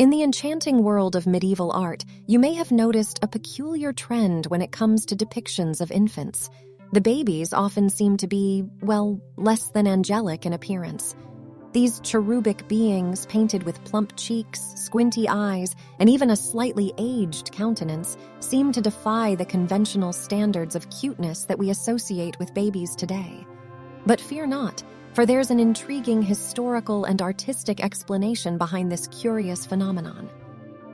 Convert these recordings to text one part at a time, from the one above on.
In the enchanting world of medieval art, you may have noticed a peculiar trend when it comes to depictions of infants. The babies often seem to be, well, less than angelic in appearance. These cherubic beings, painted with plump cheeks, squinty eyes, and even a slightly aged countenance, seem to defy the conventional standards of cuteness that we associate with babies today. But fear not, for there's an intriguing historical and artistic explanation behind this curious phenomenon.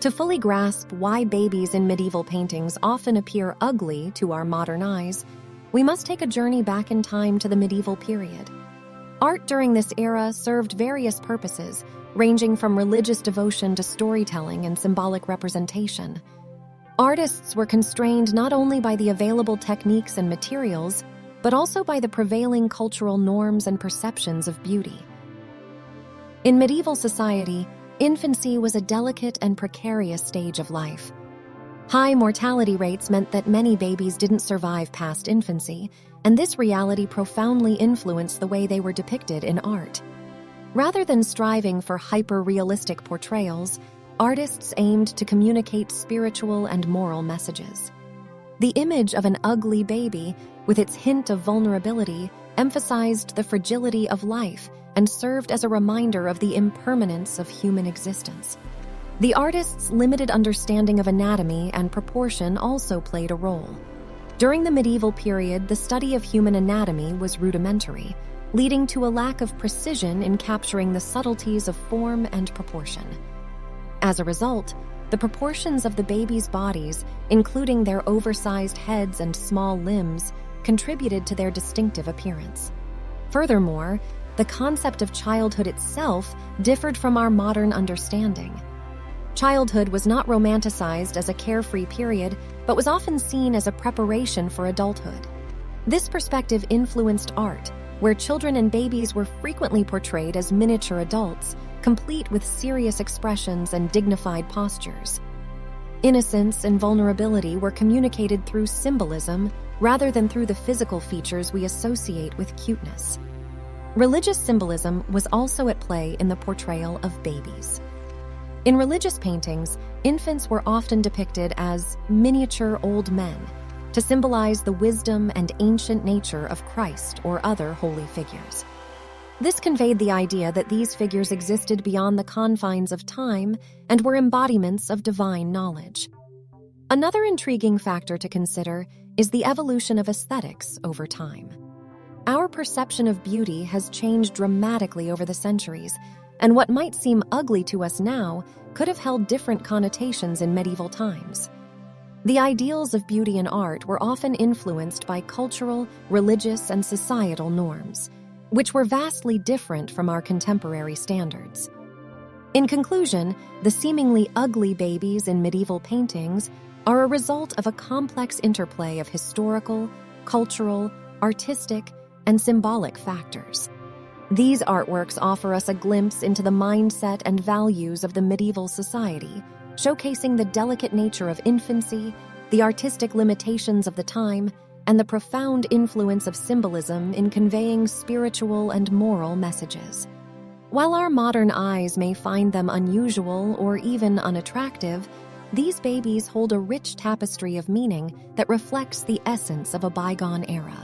To fully grasp why babies in medieval paintings often appear ugly to our modern eyes, we must take a journey back in time to the medieval period. Art during this era served various purposes, ranging from religious devotion to storytelling and symbolic representation. Artists were constrained not only by the available techniques and materials, but also by the prevailing cultural norms and perceptions of beauty. In medieval society, infancy was a delicate and precarious stage of life. High mortality rates meant that many babies didn't survive past infancy, and this reality profoundly influenced the way they were depicted in art. Rather than striving for hyper-realistic portrayals, artists aimed to communicate spiritual and moral messages. The image of an ugly baby, with its hint of vulnerability, emphasized the fragility of life and served as a reminder of the impermanence of human existence. The artist's limited understanding of anatomy and proportion also played a role. During the medieval period, the study of human anatomy was rudimentary, leading to a lack of precision in capturing the subtleties of form and proportion. As a result, the proportions of the babies' bodies, including their oversized heads and small limbs, contributed to their distinctive appearance. Furthermore, the concept of childhood itself differed from our modern understanding. Childhood was not romanticized as a carefree period, but was often seen as a preparation for adulthood. This perspective influenced art, where children and babies were frequently portrayed as miniature adults, complete with serious expressions and dignified postures. Innocence and vulnerability were communicated through symbolism rather than through the physical features we associate with cuteness. Religious symbolism was also at play in the portrayal of babies. In religious paintings, infants were often depicted as miniature old men to symbolize the wisdom and ancient nature of Christ or other holy figures. This conveyed the idea that these figures existed beyond the confines of time and were embodiments of divine knowledge. Another intriguing factor to consider is the evolution of aesthetics over time. Our perception of beauty has changed dramatically over the centuries, and what might seem ugly to us now could have held different connotations in medieval times. The ideals of beauty in art were often influenced by cultural, religious, and societal norms, which were vastly different from our contemporary standards. In conclusion, the seemingly ugly babies in medieval paintings are a result of a complex interplay of historical, cultural, artistic, and symbolic factors. These artworks offer us a glimpse into the mindset and values of the medieval society, showcasing the delicate nature of infancy, the artistic limitations of the time, and the profound influence of symbolism in conveying spiritual and moral messages. While our modern eyes may find them unusual or even unattractive, these babies hold a rich tapestry of meaning that reflects the essence of a bygone era.